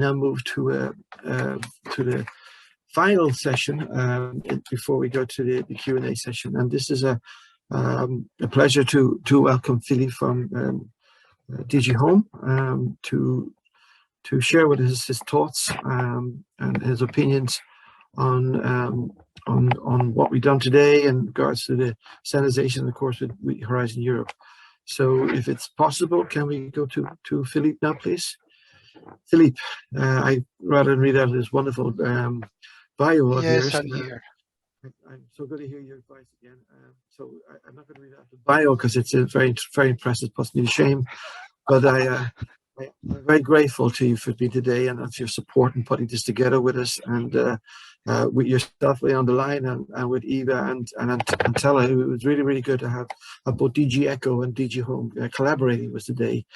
now move to the final session before we go to the Q&A session. And this is a pleasure to welcome Philippe from DG Home to share with us his thoughts and his opinions on what we've done today in regards to the standardization, of course, with Horizon Europe. So if it's possible, can we go to Philippe now, please? Philippe, I rather than read out this wonderful bio of yours. I'm here. I'm so good to hear your advice again. So I'm not going to read out the bio because it's a very, very impressive, possibly a shame. But I'm very grateful to you for being today and for your support and putting this together with us, and with yourself on the line, and with Eva and Antella. It was really, really good to have both DG Echo and DG Home collaborating with today.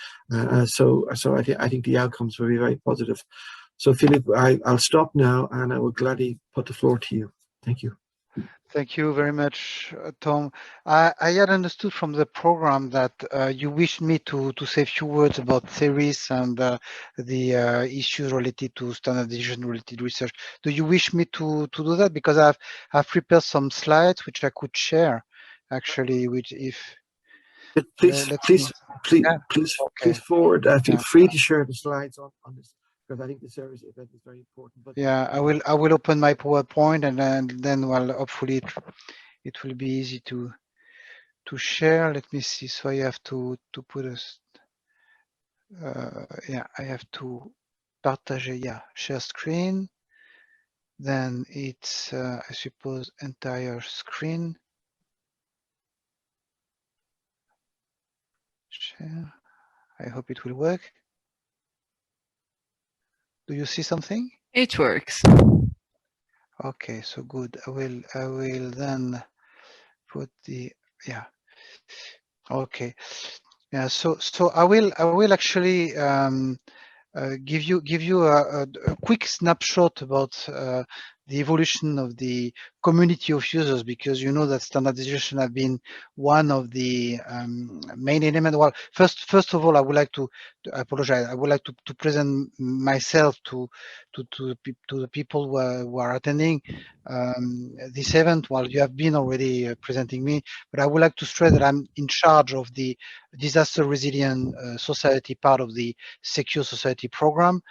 So I think the outcomes will be very positive. So Philippe, I'll stop now, and I will gladly put the floor to you. Thank you. Thank you very much, Tom. I had understood from the program that you wished me to say a few words about theories and the issues related to standardization-related research. Do you wish me to do that? Because I've prepared some slides which I could share, actually. Which, if please forward. Feel free to share the slides on this, because I think the service event is very important. But yeah, I will open my PowerPoint, and then well, hopefully it will be easy to share. Let me see. So I have to put a I have to partage, share screen. Then it's I suppose entire screen. Share. I hope it will work. Do you see something? It works. Okay, so good. I will then put the Okay. Yeah. So I will actually give you a quick snapshot about the evolution of the community of users, because you know that standardization have been one of the main elements. Well, first of all, I would like to apologize. I would like to present myself to the people who are attending this event. Well, you have been already presenting me, but I would like to stress that I'm in charge of the disaster resilient society part of the Secure Society program.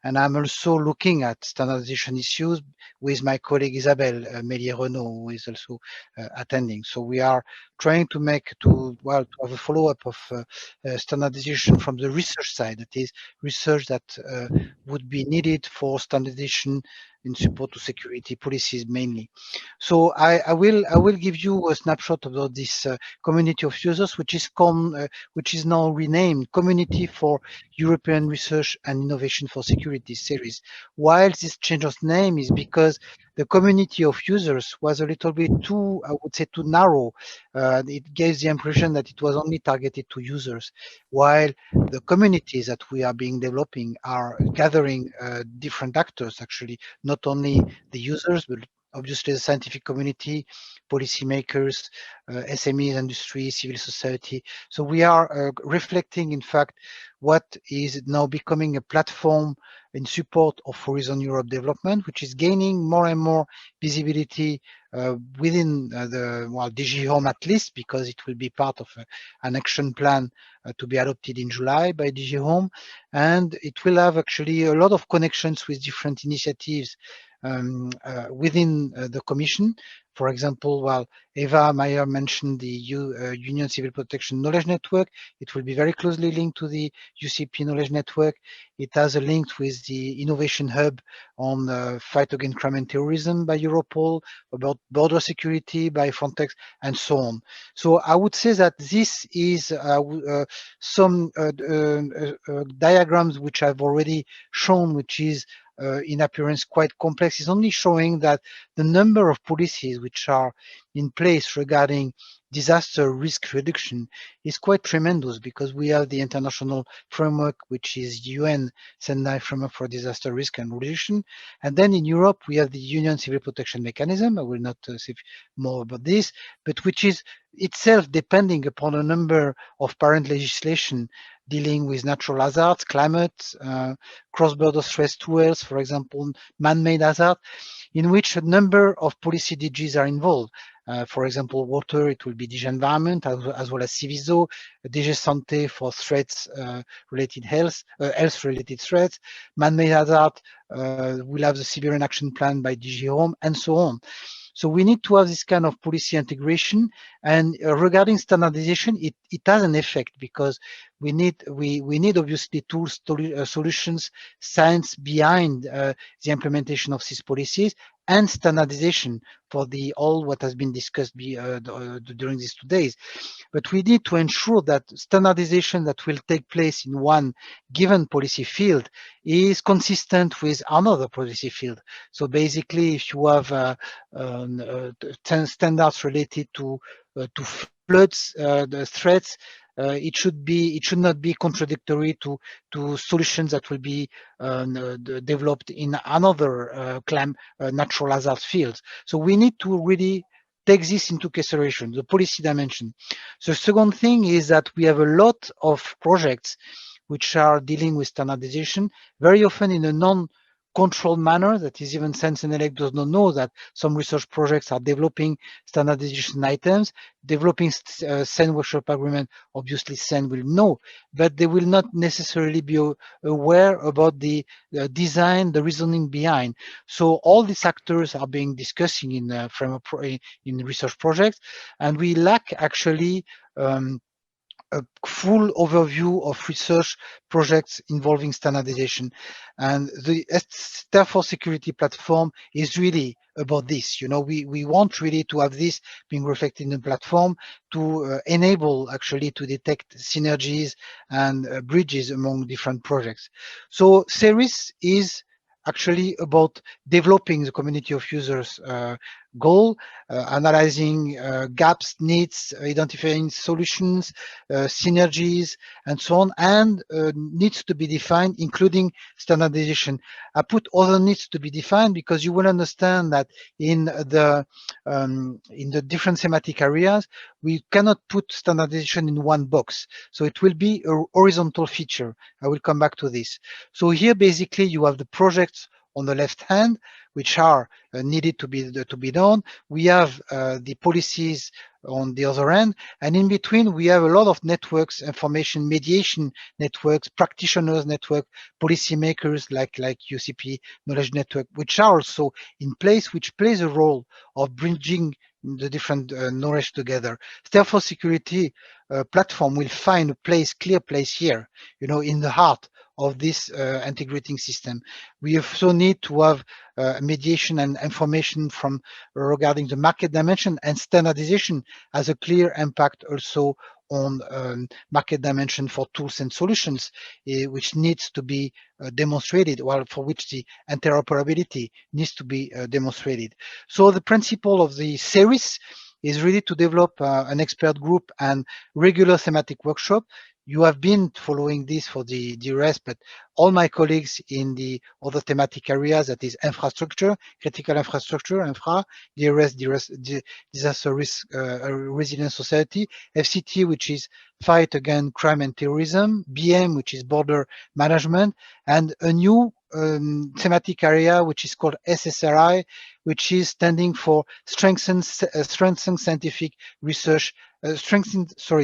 And I'm also looking at standardization issues with my colleague Isabelle Mélier-Renaud, who is also attending. So we are trying to have a follow-up of standardization from the research side. That is research that would be needed for standardization in support to security policies mainly. So I will give you a snapshot about this community of users, which is now renamed Community for European Research and Innovation for Security series. While this change of name is because the community of users was a little bit too, I would say, too narrow. It gave the impression that it was only targeted to users, while the communities that we are developing are gathering different actors, actually, not only the users, but obviously the scientific community, policymakers, SMEs, industry, civil society. So we are reflecting, in fact, what is now becoming a platform in support of Horizon Europe development, which is gaining more and more visibility within DG Home, at least, because it will be part of an action plan to be adopted in July by DG Home. And it will have actually a lot of connections with different initiatives within the Commission. For example, Eva Meyer mentioned the Union Civil Protection Knowledge Network. It will be very closely linked to the UCP Knowledge Network. It has a link with the Innovation Hub on fight against crime and terrorism by Europol, about border security by Frontex, and so on. So I would say that this is some diagrams which I've already shown, which is in appearance quite complex, is only showing that the number of policies which are in place regarding disaster risk reduction is quite tremendous, because we have the international framework, which is UN Sendai Framework for Disaster Risk and Reduction. And then in Europe, we have the Union Civil Protection Mechanism. I will not say more about this, but which is itself depending upon a number of parent legislation dealing with natural hazards, climate, cross-border stress to health, for example, man-made hazard, in which a number of policy DGs are involved. For example, water, it will be DG Environment, as well as Civiso, DG Santé for threats related health-related threats, man-made hazard, we'll have the Siberian Action Plan by DG Home, and so on. So we need to have this kind of policy integration. And regarding standardization, it has an effect, because we need obviously tools, solutions, science behind the implementation of these policies, and standardization for all what has been discussed during these 2 days. But we need to ensure that standardization that will take place in one given policy field is consistent with another policy field. So basically, if you have 10 standards related to floods, the threats, it should not be contradictory to solutions that will be developed in another natural hazard fields. So we need to really take this into consideration, the policy dimension. The second thing is that we have a lot of projects which are dealing with standardization, very often in a non-controlled manner. That is, even Sensenelec does not know that some research projects are developing standardization items, developing SEN workshop agreement. Obviously, SEN will know, but they will not necessarily be aware about the design, the reasoning behind. So all these actors are being discussing in research projects, and we lack actually a full overview of research projects involving standardization. And the STAIR4SECURITY platform is really about this. We want really to have this being reflected in the platform to enable actually to detect synergies and bridges among different projects. So SERIS is actually about developing the community of users goal, analyzing gaps, needs, identifying solutions, synergies, and so on, and needs to be defined, including standardization. I put other needs to be defined because you will understand that in the different thematic areas, we cannot put standardization in one box. So it will be a horizontal feature. I will come back to this. So here, basically, you have the projects on the left hand, which are needed to be done. We have the policies on the other end, and in between we have a lot of networks, information mediation networks, practitioners network, policymakers like UCP knowledge network, which are also in place, which plays a role of bridging the different knowledge together. STAIR4SECURITY platform will find a clear place here, in the heart of this integrating system. We also need to have mediation and information from regarding the market dimension, and standardization has a clear impact also on market dimension for tools and solutions, which needs to be demonstrated, for which the interoperability needs to be demonstrated. So the principle of the series is really to develop an expert group and regular thematic workshop. You have been following this for the rest, but all my colleagues in the other thematic areas, that is infrastructure, critical infrastructure, infra, DRS, disaster risk resilient society, FCT, which is fight against crime and terrorism, BM, which is border management, and a new thematic area, which is called SSRI, which is standing for strengthen scientific research,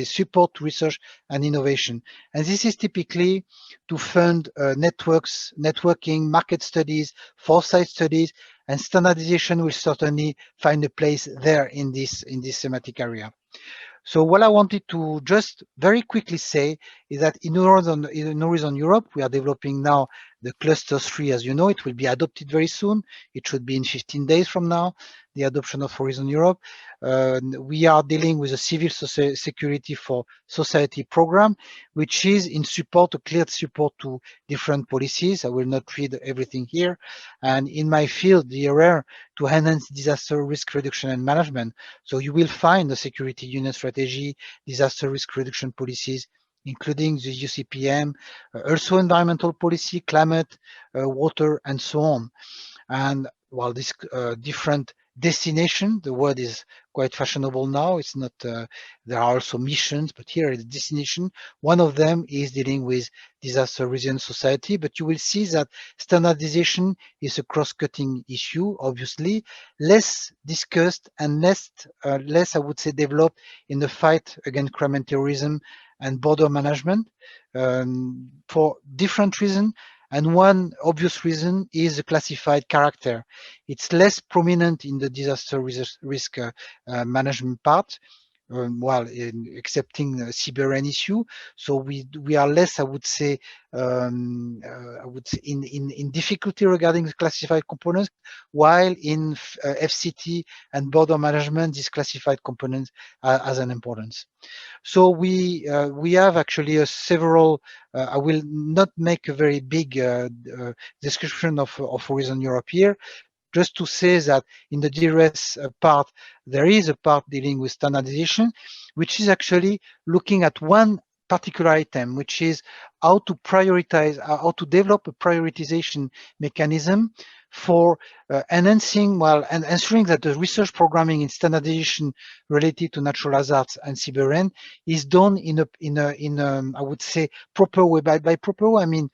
support research and innovation. And this is typically to fund networking, market studies, foresight studies, and standardization will certainly find a place there in this thematic area. So what I wanted to just very quickly say is that in Horizon Europe, we are developing now the cluster 3, as you know. It will be adopted very soon. It should be in 15 days from now. the adoption of Horizon Europe. We are dealing with a civil security for society program, which is in support, a clear support to different policies. I will not read everything here. And in my field, the area to enhance disaster risk reduction and management. So you will find the security union strategy, disaster risk reduction policies, including the UCPM, also environmental policy, climate, water, and so on. And while this different destination, the word is quite fashionable now. It's not, there are also missions, but here is destination. One of them is dealing with disaster resilient society, but you will see that standardization is a cross-cutting issue, obviously, less discussed and less, I would say, developed in the fight against crime and terrorism and border management for different reasons. And one obvious reason is the classified character. It's less prominent in the disaster risk management part, while accepting the CBRN issue. So we are less, I would say, in difficulty regarding the classified components, while in FCT and border management, these classified components has an importance. So we have actually several. I will not make a very big description of Horizon Europe here, just to say that in the DRS part, there is a part dealing with standardization, which is actually looking at one particular item, which is how to prioritize, how to develop a prioritization mechanism for enhancing, and ensuring that the research programming in standardization related to natural hazards and CBRN is done in a I would say, proper way. By proper way, I mean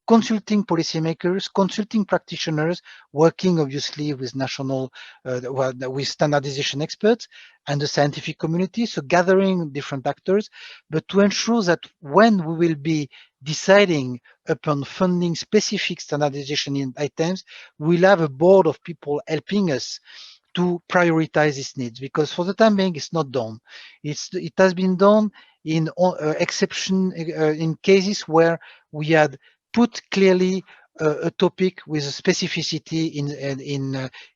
consulting policymakers, consulting practitioners, working obviously with national, with standardization experts and the scientific community, so gathering different actors, but to ensure that when we will be deciding upon funding specific standardization in items, we'll have a board of people helping us to prioritize these needs, because for the time being, it's not done. It has been done in exception, in cases where we had put clearly a topic with a specificity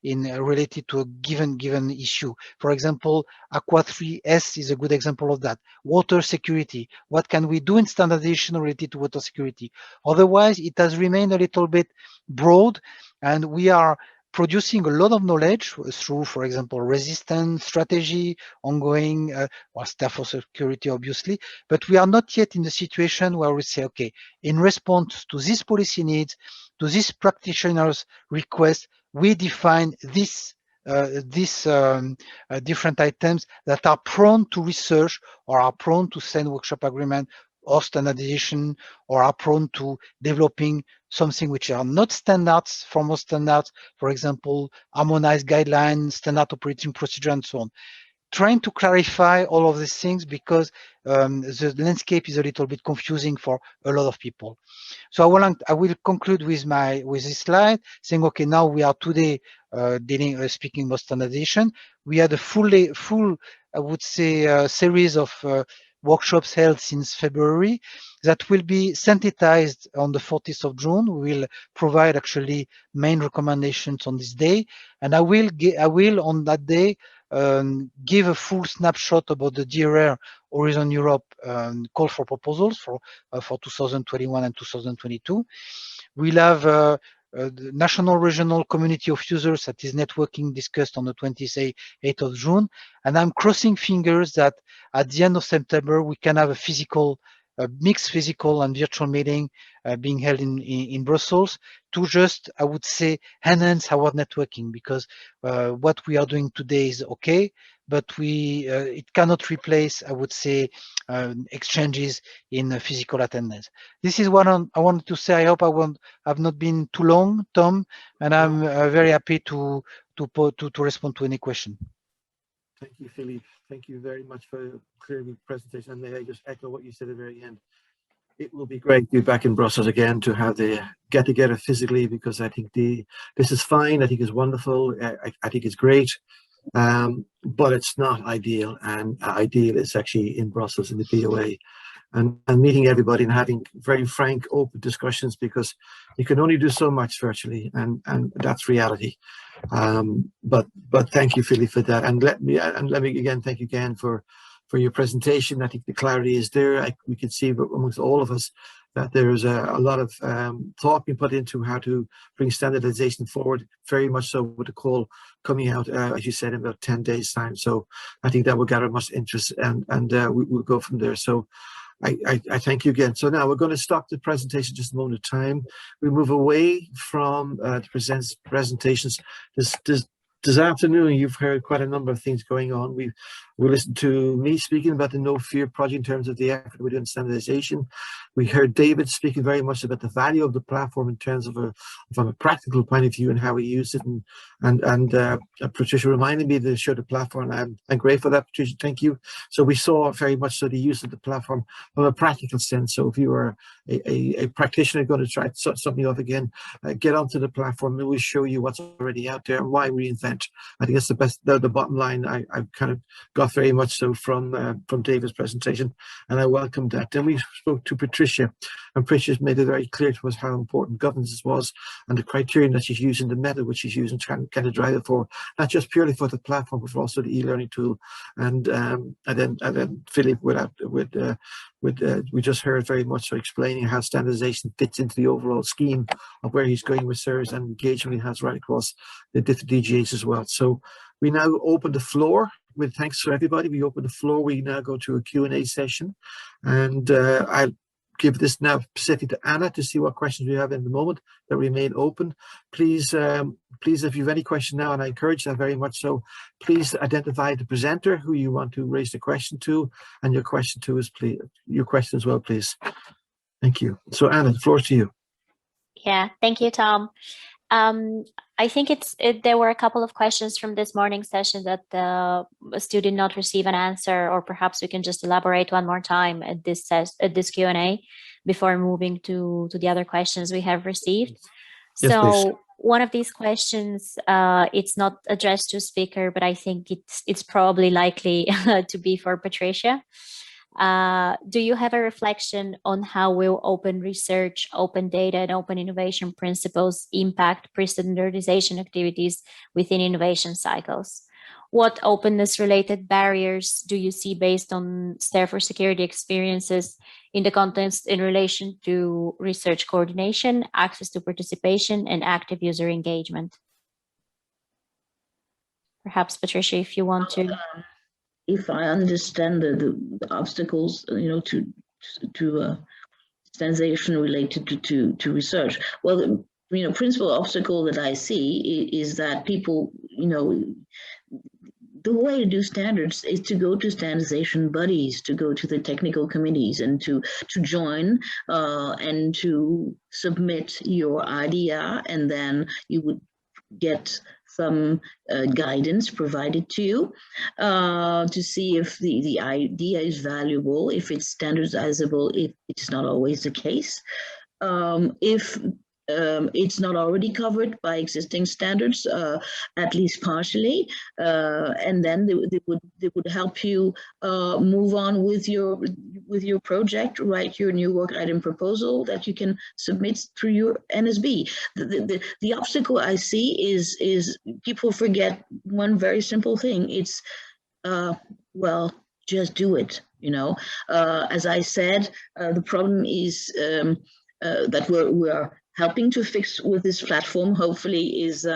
in related to a given issue. For example, Aqua 3S is a good example of that. Water security. What can we do in standardization related to water security? Otherwise, it has remained a little bit broad, and we are producing a lot of knowledge through, for example, resistance strategy, ongoing, or STAIR4SECURITY, obviously, but we are not yet in the situation where we say, okay, in response to these policy needs, to this practitioner's request, we define these different items that are prone to research or are prone to send workshop agreement or standardization, or are prone to developing something which are not standards, formal standards, for example, harmonized guidelines, standard operating procedure, and so on. Trying to clarify all of these things, because the landscape is a little bit confusing for a lot of people. So I will conclude with this slide, saying, okay, now we are today speaking about standardization. We had a full, I would say, series of workshops held since February that will be synthesized on the 40th of June. We will provide actually main recommendations on this day, and I will on that day give a full snapshot about the DRR Horizon Europe call for proposals for 2021 and 2022. We'll have the national regional community of users that is networking discussed on the 28th of June. And I'm crossing fingers that at the end of September, we can have a physical, mixed physical and virtual meeting being held in Brussels to just, I would say, enhance our networking, because what we are doing today is okay, but it cannot replace, I would say, exchanges in physical attendance. This is what I wanted to say. I hope I've not been too long, Tom, and I'm very happy to respond to any question. Thank you, Philippe. Thank you very much for clearing the presentation. And may I just echo what you said at the very end? It will be great to be back in Brussels again to have the get together physically, because I think this is fine. I think it's wonderful. I think it's great, but it's not ideal. And ideal is actually in Brussels in the BOA, meeting everybody and having very frank, open discussions, because you can only do so much virtually, and that's reality. But thank you, Philippe, for that, and let me again thank you again for your presentation. I think the clarity is there. We can see amongst all of us that there's a lot of thought being put into how to bring standardization forward, very much so with the call coming out, as you said, in about 10 days' time. So I think that will gather much interest, and we'll go from there. So I thank you again. So now we're going to stop the presentation just a moment of time. We move away from the presentations. This afternoon, you've heard quite a number of things going on. We listened to me speaking about the No Fear project in terms of the effort we're doing standardization. We heard David speaking very much about the value of the platform in terms of from a practical point of view and how we use it. And Patricia reminded me to show the platform. I'm grateful for that, Patricia. Thank you. So we saw very much so the use of the platform from a practical sense. So if you are a practitioner going to try something off again, get onto the platform and we'll show you what's already out there and why reinvent. I think that's the best, the bottom line I've kind of got very much so from David's presentation, and I welcome that. Then we spoke to Patricia, and Patricia's made it very clear to us how important governance was and the criterion that she's using, the method which she's using to kind of drive it forward, not just purely for the platform, but for also the e-learning tool. And then Philippe we just heard very much so explaining how standardization fits into the overall scheme of where he's going with service and engagement he has right across the different DGAs as well. So we now open the floor. With thanks to everybody, we open the floor. We now go to a Q&A session, and I'll give this now specifically to Anna to see what questions we have in the moment that remain open. Please, if you have any question now, and I encourage that very much so, please identify the presenter who you want to raise the question to, and your question to is your question as well, please. Thank you. So Anna, the floor is to you. Yeah, thank you, Tom. I think there were a couple of questions from this morning session that still did not receive an answer, or perhaps we can just elaborate one more time at this Q&A before moving to the other questions we have received. Yes, so please. One of these questions, it's not addressed to a speaker, but I think it's probably likely to be for Patricia. Do you have a reflection on how will open research, open data, and open innovation principles impact pre-standardization activities within innovation cycles? What openness-related barriers do you see based on STAIR4SECURITY experiences in the context in relation to research coordination, access to participation, and active user engagement? Perhaps, Patricia, if you want to. If I understand the obstacles, to standardization related to research, well, principal obstacle that I see is that people, the way to do standards is to go to standardization buddies, to go to the technical committees, and to join and to submit your idea, and then you would get some guidance provided to you to see if the idea is valuable, if it's standardizable, if it's not always the case. If it's not already covered by existing standards, at least partially, and then they would help you move on with your project, write your new work item proposal that you can submit through your NSB. The obstacle I see is people forget one very simple thing. It's well, just do it. As I said, the problem is that we're helping to fix with this platform, hopefully, is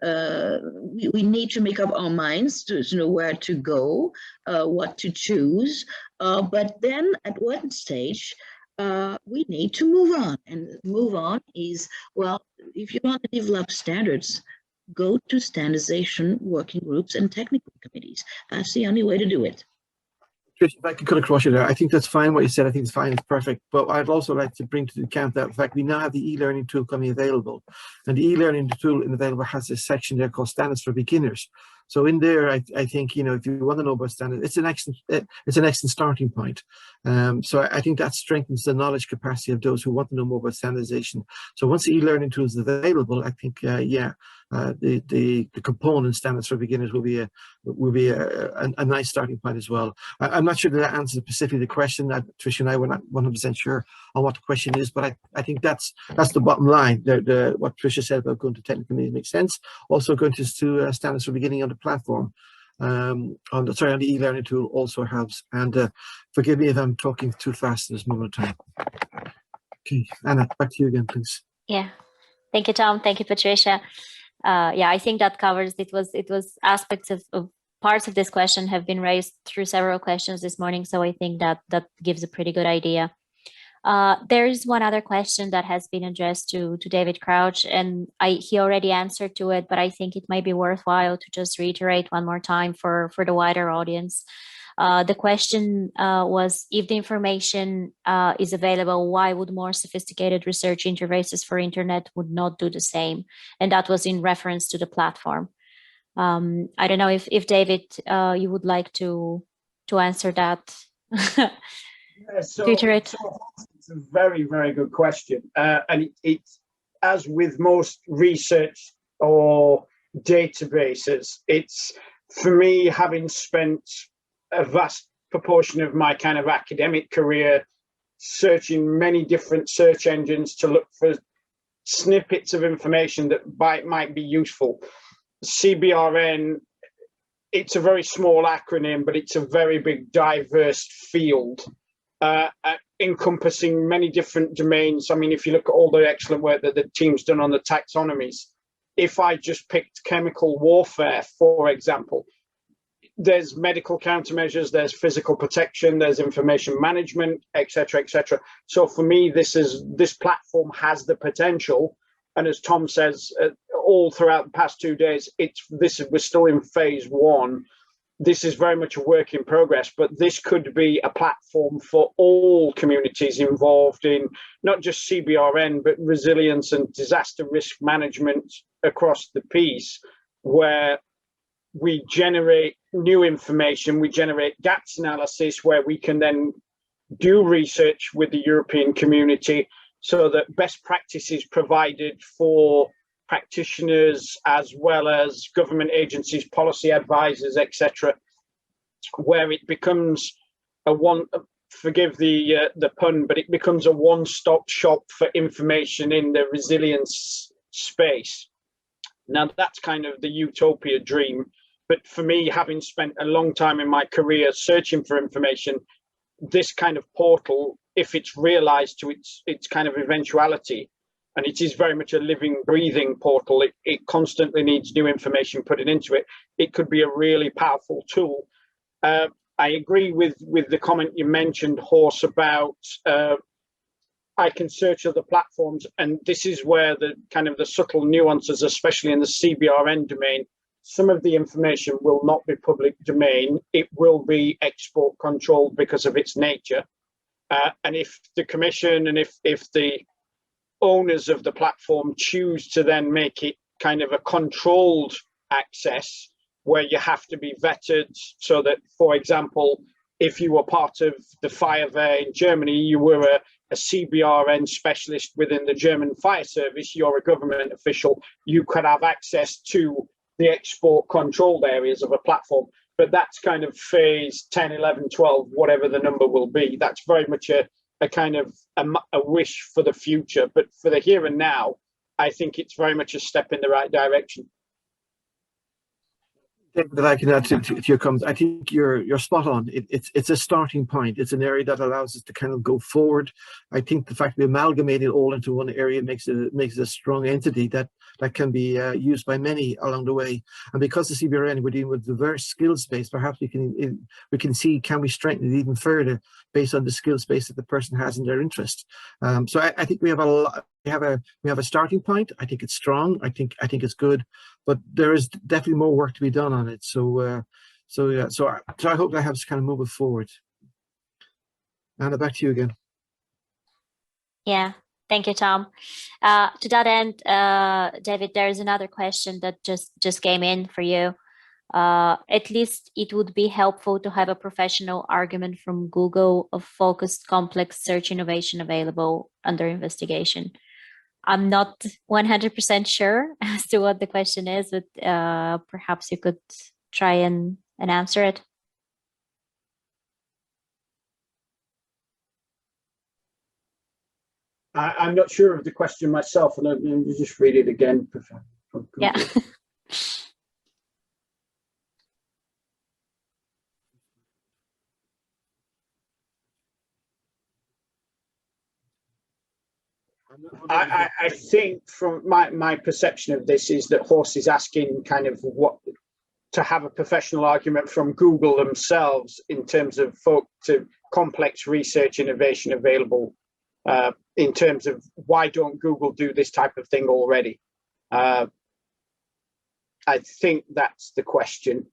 we need to make up our minds to know where to go, what to choose. But then at one stage, we need to move on. And move on is, well, if you want to develop standards, go to standardization working groups and technical committees. That's the only way to do it. If I could cut across you there, I think that's fine what you said. I think it's fine, it's perfect. But I'd also like to bring to the account that fact we now have the e-learning tool coming available. And the e-learning tool available has a section there called Standards for Beginners. So in there, I think, you know, if you want to know about standards, it's an excellent starting point. So I think that strengthens the knowledge capacity of those who want to know more about standardization. So once the e-learning tool is available, I think, the component standards for beginners will be a nice starting point as well. I'm not sure that answers specifically the question. Tricia and I were not 100% sure on what the question is, but I think that's the bottom line. What Tricia said about going to technical meetings makes sense. Also going to standards for beginning on the platform, on the e-learning tool also helps. And forgive me if I'm talking too fast at this moment of time. Okay, Anna, back to you again, please. Yeah, thank you, Tom. Thank you, Patricia. Yeah, I think that covers. It was aspects of parts of this question have been raised through several questions this morning, so I think that gives a pretty good idea. There is one other question that has been addressed to David Crouch, and he already answered to it, but I think it might be worthwhile to just reiterate one more time for the wider audience. The question was, if the information is available, why would more sophisticated research interfaces for internet would not do the same? And that was in reference to the platform. I don't know if David, you would like to answer that. Yeah, so it's a very, very good question. And it's, as with most research or databases, it's, for me, having spent a vast proportion of my kind of academic career searching many different search engines to look for snippets of information that might be useful. CBRN, it's a very small acronym, but it's a very big, diverse field, encompassing many different domains. I mean, if you look at all the excellent work that the team's done on the taxonomies, if I just picked chemical warfare, for example, there's medical countermeasures, there's physical protection, there's information management, etc., etc. So for me, this platform has the potential, and as Tom says, all throughout the past 2 days, we're still in phase one. This is very much a work in progress, but this could be a platform for all communities involved in not just CBRN, but resilience and disaster risk management across the piece, where we generate new information, we generate gaps analysis, where we can then do research with the European community so that best practices provided for practitioners as well as government agencies, policy advisors, etc., where it becomes forgive the pun, but it becomes a one-stop shop for information in the resilience space. Now, that's kind of the utopia dream. But for me, having spent a long time in my career searching for information, this kind of portal, if it's realized to its kind of eventuality, and it is very much a living, breathing portal, it constantly needs new information put into it. It could be a really powerful tool. I agree with the comment you mentioned, Horst, about I can search other platforms, and this is where the kind of the subtle nuances, especially in the CBRN domain, some of the information will not be public domain. It will be export controlled because of its nature. And if the commission and if the owners of the platform choose to then make it kind of a controlled access where you have to be vetted, so that, for example, if you were part of the Feuerwehr in Germany, you were a CBRN specialist within the German fire service, you're a government official, you could have access to the export controlled areas of a platform. But that's kind of phase 10, 11, 12, whatever the number will be. That's very much a kind of a wish for the future. But for the here and now, I think it's very much a step in the right direction. That I can add to your comments. I think you're spot on. It's a starting point. It's an area that allows us to kind of go forward. I think the fact we amalgamate it all into one area makes it a strong entity that can be used by many along the way. And because the CBRN, we're dealing with diverse skill space, perhaps we can see, can we strengthen it even further based on the skill space that the person has in their interest. So I think we have a lot. We have a starting point. I think it's strong. I think it's good, but there is definitely more work to be done on it. So I hope that helps kind of move it forward. Anna, back to you again. Yeah, thank you, Tom. To that end, David, there is another question that just came in for you. At least it would be helpful to have a professional argument from Google of focused, complex search innovation available under investigation. I'm not 100% sure as to what the question is, but perhaps you could try and answer it. I'm not sure of the question myself, and I'll just read it again. Yeah. I think from my perception of this is that Horst is asking kind of what to have a professional argument from Google themselves in terms of to complex research innovation available in terms of why don't Google do this type of thing already? I think that's the question.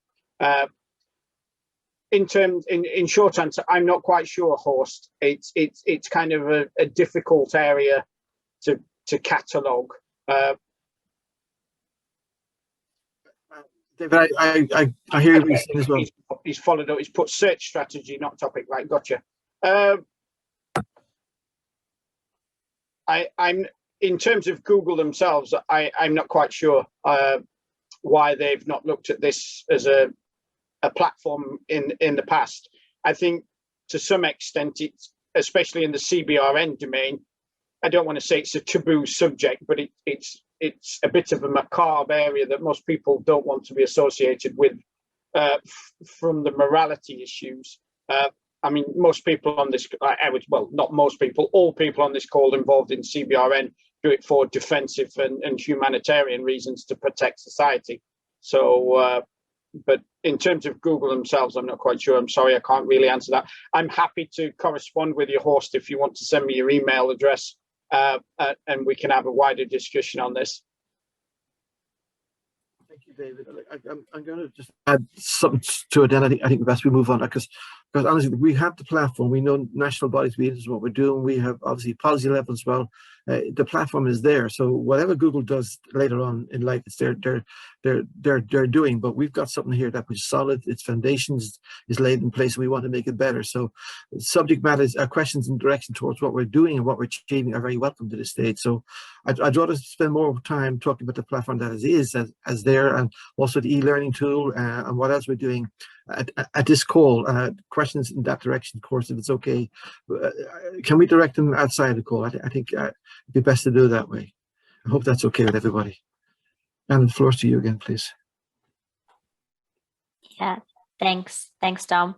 In short answer, I'm not quite sure, Horst. It's kind of a difficult area to catalogue. David, I hear what you're saying as well. He's followed up. He's put search strategy, not topic. Right, gotcha. I'm in terms of Google themselves. I'm not quite sure why they've not looked at this as a platform in the past. I think to some extent, it's especially in the CBRN domain. I don't want to say it's a taboo subject, but it's a bit of a macabre area that most people don't want to be associated with from the morality issues. I mean, most people on this, not most people, all people on this call involved in CBRN do it for defensive and humanitarian reasons to protect society. So, but in terms of Google themselves, I'm not quite sure. I'm sorry, I can't really answer that. I'm happy to correspond with you, Horst, if you want to send me your email address. And we can have a wider discussion on this. Thank you, David. I'm going to just add something to it, and I think best we move on because honestly, we have the platform. We know national bodies be interested in what we're doing. We have obviously policy level as well. The platform is there. So whatever Google does later on in life, it's they're doing. But we've got something here that was solid. Its foundations is laid in place. We want to make it better. So subject matters, questions and direction towards what we're doing and what we're achieving are very welcome to this stage. So I'd rather spend more time talking about the platform that it is as there, and also the e-learning tool and what else we're doing at this call. Questions in that direction, of course, if it's okay. Can we direct them outside the call? I think it'd be best to do it that way. I hope that's okay with everybody. And the floor is to you again, please. Yeah, thanks, Tom.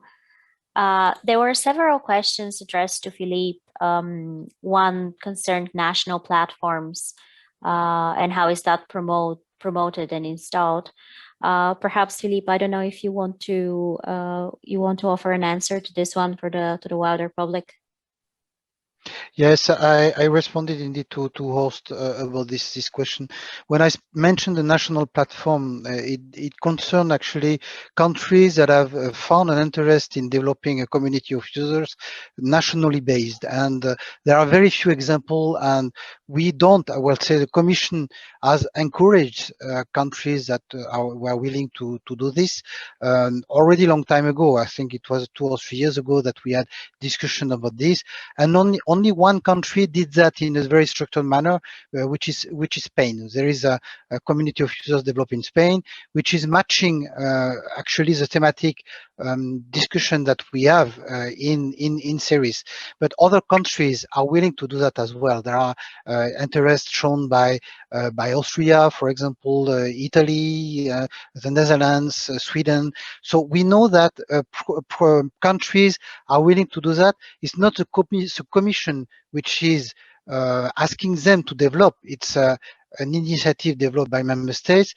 There were several questions addressed to Philippe. One concerned national platforms and how is that promoted and installed. Perhaps Philippe, I don't know if you want to offer an answer to this one for the wider public. Yes, I responded indeed to Horst about this question. When I mentioned the national platform, it concerned actually countries that have found an interest in developing a community of users nationally based. And there are very few examples, and we don't, I will say the Commission has encouraged countries that were willing to do this already a long time ago. I think it was 2 or 3 years ago that we had discussion about this, and only one country did that in a very structured manner, which is Spain. There is a community of users developed in Spain, which is matching actually the thematic discussion that we have in series. But other countries are willing to do that as well. There are interests shown by Austria, for example, Italy, the Netherlands, Sweden. So we know that countries are willing to do that. It's not the Commission which is asking them to develop. It's an initiative developed by member states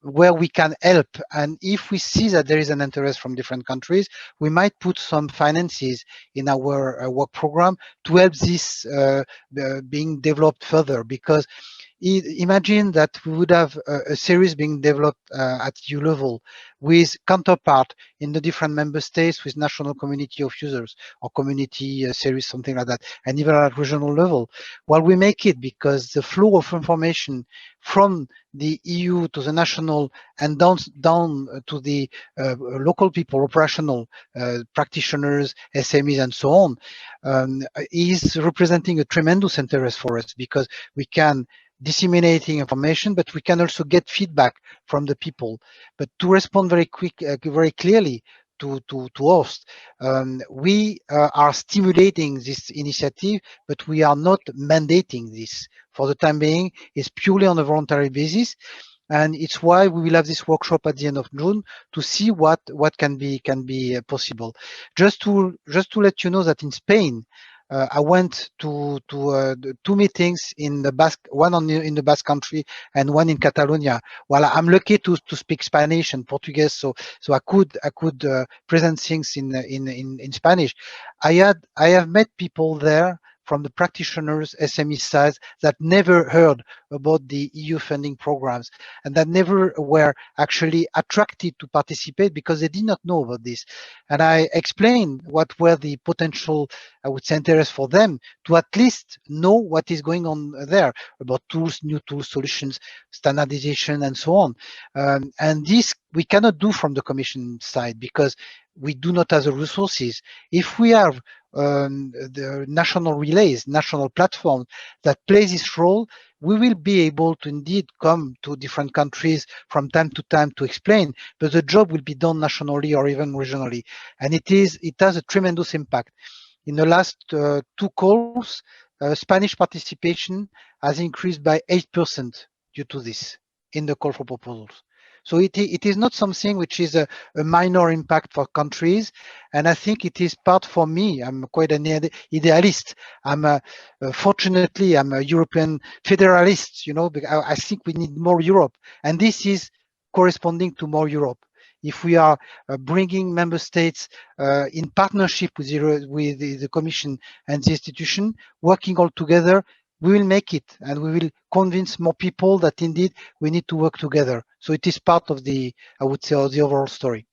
where we can help. And if we see that there is an interest from different countries, we might put some finances in our work program to help this being developed further, because imagine that we would have a series being developed at EU level with counterpart in the different member states with national community of users or community series, something like that, and even at regional level. Well, we make it because the flow of information from the EU to the national and down to the local people, operational practitioners, SMEs, and so on, is representing a tremendous interest for us, because we can disseminating information, but we can also get feedback from the people. But to respond very clearly to host, we are stimulating this initiative, but we are not mandating this. For the time being, it's purely on a voluntary basis. And it's why we will have this workshop at the end of June to see what can be possible. Just to let you know that in Spain, I went to 2 meetings in the Basque, one in the Basque Country and one in Catalonia. Well, I'm lucky to speak Spanish and Portuguese, so I could present things in Spanish. I have met people there from the practitioners, SME sides, that never heard about the EU funding programs and that never were actually attracted to participate because they did not know about this. And I explained what were the potential, I would say, interest for them to at least know what is going on there about tools, new tools, solutions, standardization, and so on. And this we cannot do from the Commission side because we do not have the resources. If we have the national relays, national platforms that play this role, we will be able to indeed come to different countries from time to time to explain, but the job will be done nationally or even regionally. And it has a tremendous impact. In the last 2 calls, Spanish participation has increased by 8% due to this in the call for proposals. So it is not something which is a minor impact for countries. And I think it is part for me. I'm quite an idealist. Fortunately, I'm a European federalist, because I think we need more Europe. And this is corresponding to more Europe. If we are bringing member states in partnership with the Commission and the institution, working all together, we will make it, and we will convince more people that indeed we need to work together. So it is part of the, I would say, of the overall story.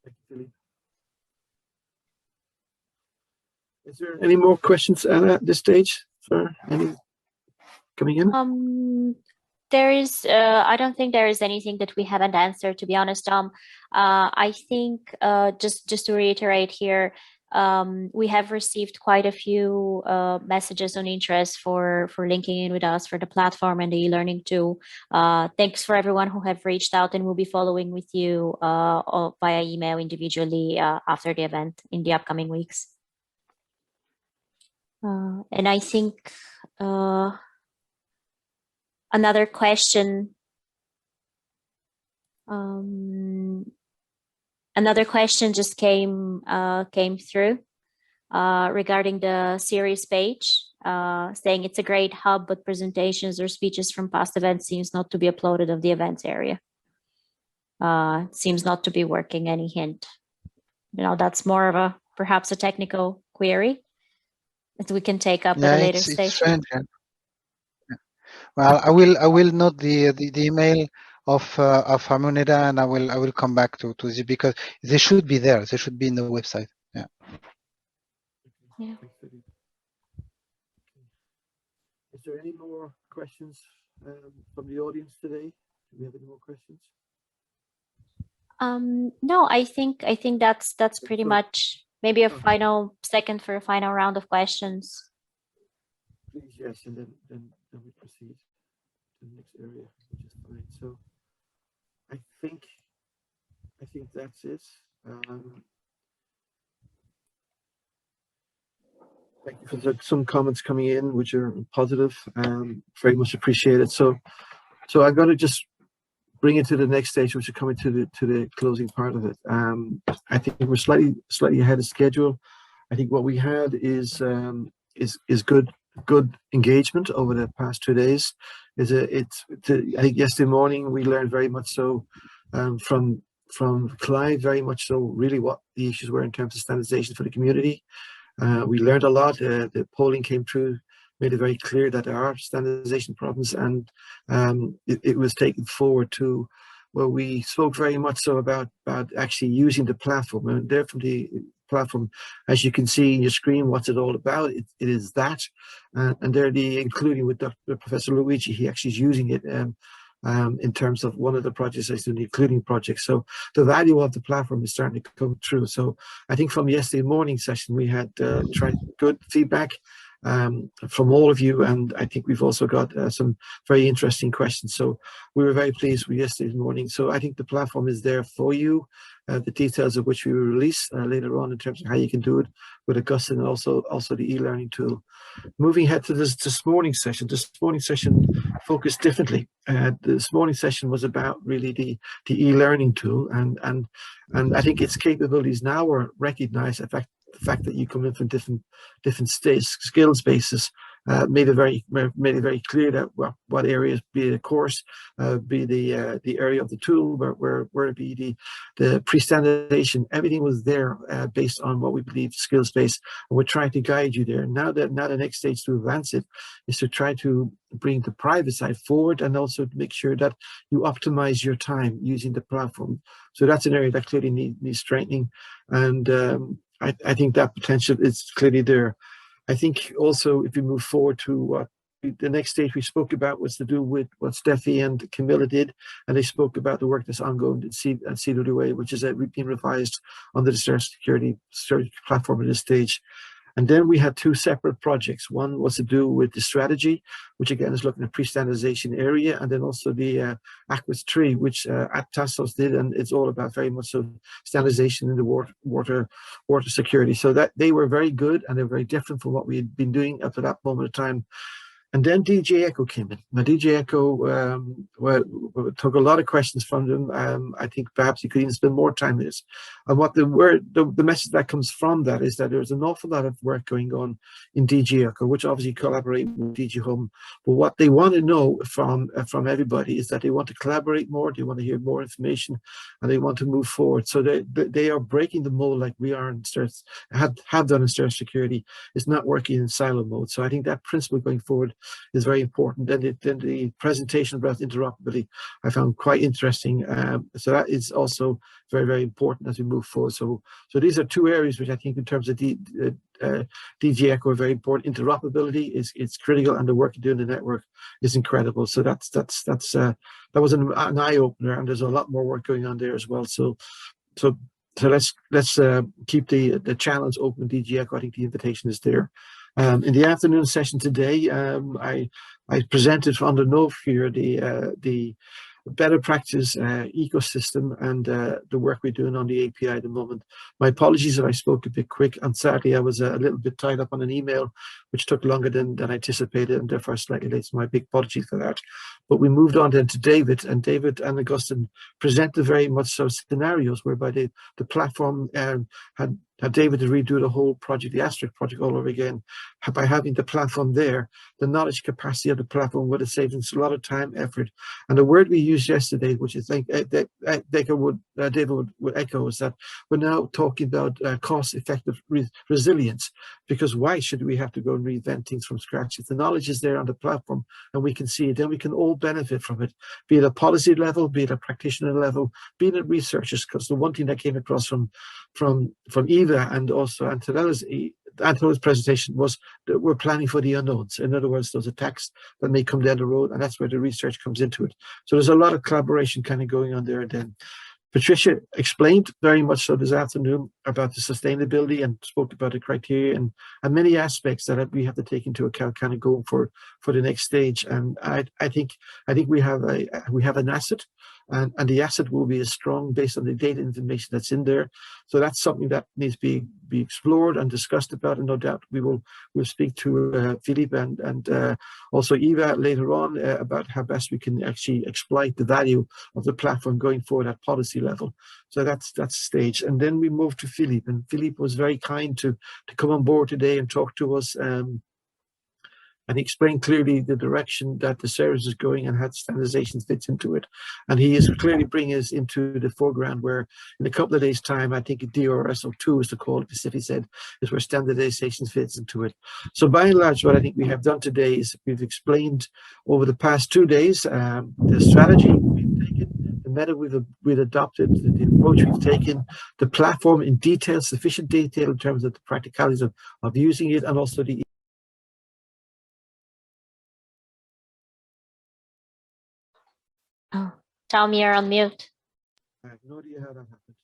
Thank you, Philippe. Is there any more questions, Anna, at this stage? For any coming in? There is, I don't think there is anything that we haven't answered, to be honest, Tom. I think just to reiterate here, we have received quite a few messages on interest for linking in with us for the platform and the e-learning tool. Thanks for everyone who have reached out, and we'll be following with you via email individually after the event in the upcoming weeks. And I think another question. Another question just came through regarding the series page, saying it's a great hub, but presentations or speeches from past events seems not to be uploaded of the events area. Seems not to be working. Any hint? That's more of a perhaps a technical query that we can take up at a later stage. It's strange. Yeah. Well, I will note the email of Harmonida, and I will come back to this because they should be there. They should be in the website. Yeah. Yeah. Is there any more questions from the audience today? Do we have any more questions? No, I think that's pretty much maybe a final second for a final round of questions. Please, yes, and then we proceed to the next area, which is fine. So I think that's it. Thank you for some comments coming in, which are positive. Very much appreciated. So I'm going to just bring it to the next stage, which is coming to the closing part of it. I think we're slightly ahead of schedule. I think what we had is good engagement over the past 2 days. I think yesterday morning we learned very much so from Clive, very much so really what the issues were in terms of standardization for the community. We learned a lot. The polling came through made it very clear that there are standardization problems, and it was taken forward to where we spoke very much so about actually using the platform. And there from the platform, as you can see in your screen, what's it all about? It is that, and there including with Dr. Professor Luigi, he actually is using it in terms of one of the projects I do, the including project. So the value of the platform is starting to come through. So I think from yesterday morning session, we had tried good feedback from all of you, and I think we've also got some very interesting questions. So we were very pleased with yesterday's morning. So I think the platform is there for you, the details of which we will release later on in terms of how you can do it with Augustine, and also the e-learning tool. Moving ahead to this morning session. This morning session focused differently. This morning session was about really the e-learning tool, and I think its capabilities now are recognized. In fact, the fact that you come in from different skills bases made it very clear that what areas, be it a course, be the area of the tool, where it be the pre-standardization, everything was there based on what we believe skills based, and we're trying to guide you there. Now the next stage to advance it is to try to bring the private side forward, and also to make sure that you optimize your time using the platform. So that's an area that clearly needs strengthening, and I think that potential is clearly there. I think also if we move forward to the next stage we spoke about was to do with what Steffi and Camilla did, and they spoke about the work that's ongoing at CWA, which is being revised under the STAIR4SECURITY platform at this stage. And then we had two separate projects. One was to do with the strategy, which again is looking at pre-standardization area, and then also the Aquas 3, which Tassos did, and it's all about very much so standardization in the water security. So that they were very good, and they're very different from what we had been doing up to that moment of time. And then DJ Echo came in. Now, DJ Echo took a lot of questions from them. I think perhaps you could even spend more time with this. And what the message that comes from that is that there's an awful lot of work going on in DJ Echo, which obviously collaborate with DJ Home. But what they want to know from everybody is that they want to collaborate more, they want to hear more information, and they want to move forward. So they are breaking the mold like we are in have done in STAIR4SECURITY. It's not working in silo mode. So I think that principle going forward is very important. Then the presentation about interoperability I found quite interesting. So that is also very, very important as we move forward. So these are two areas which I think in terms of DG Echo are very important. Interoperability is critical, and the work you do in the network is incredible. So that was an eye opener, and there's a lot more work going on there as well. So let's keep the channels open. DG Echo, I think the invitation is there. In the afternoon session today, I presented under Nov here the better practice ecosystem and the work we're doing on the API at the moment. My apologies if I spoke a bit quick, and sadly I was a little bit tied up on an email which took longer than anticipated, and therefore slightly late. So my big apologies for that. But we moved on then to David, and David and Augustine presented very much so scenarios whereby the platform had David to redo the whole project, the Asterisk project, all over again. By having the platform there, the knowledge capacity of the platform would have saved us a lot of time, effort. And the word we used yesterday, which I think David would echo, is that we're now talking about cost-effective resilience. Because why should we have to go and reinvent things from scratch? If the knowledge is there on the platform and we can see it, then we can all benefit from it, be it a policy level, be it a practitioner level, be it researchers. Because the one thing that came across from Eva and also Antonella's presentation was that we're planning for the unknowns. In other words, those attacks that may come down the road, and that's where the research comes into it. So there's a lot of collaboration kind of going on there. And then Patricia explained very much so this afternoon about the sustainability and spoke about the criteria and many aspects that we have to take into account kind of going for the next stage. And I think we have an asset, and the asset will be as strong based on the data information that's in there. So that's something that needs to be explored and discussed about, and no doubt we'll speak to Philippe and also Eva later on about how best we can actually exploit the value of the platform going forward at policy level. So that's stage. And then we moved to Philippe, and Philippe was very kind to come on board today and talk to us. and he explained clearly the direction that the service is going and how standardization fits into it. And he is clearly bringing us into the foreground where in a couple of days' time, I think DRSO2 is to call it, Pacific said, is where standardization fits into it. So by and large, what I think we have done today is we've explained over the past 2 days the strategy we've taken, the method we've adopted, the approach we've taken, the platform in detail, sufficient detail in terms of the practicalities of using it, and also the Oh, Tom, you're on mute. I have no idea how that happened.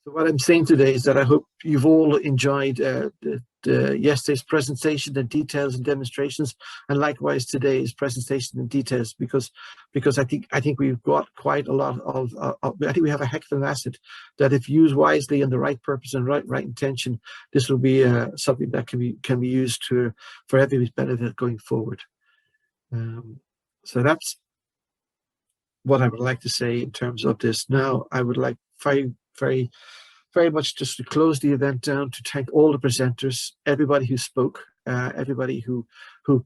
So what I'm saying today is that I hope you've all enjoyed yesterday's presentation, the details and demonstrations, and likewise today's presentation and details, because I think we've got quite a lot of I think we have a heck of an asset that, if used wisely and the right purpose and right intention, this will be something that can be used for everybody's benefit going forward. So that's what I would like to say in terms of this. Now, I would like very much just to close the event down, to thank all the presenters, everybody who spoke, everybody who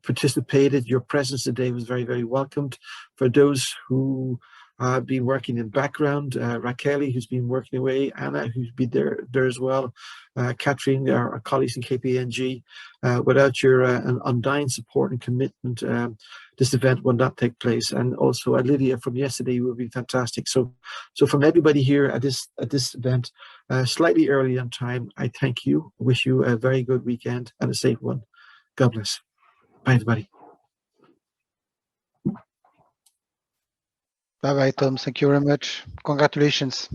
participated. Your presence today was very welcomed. For those who have been working in background, Raquel, who's been working away, Anna, who's been there as well, Catherine, our colleagues in KPMG. Without your undying support and commitment, this event would not take place. And also Lydia from yesterday will be fantastic. So from everybody here at this event, slightly early on time, I thank you. Wish you a very good weekend and a safe one. God bless. Bye, everybody. Bye-bye, Tom. Thank you very much. Congratulations.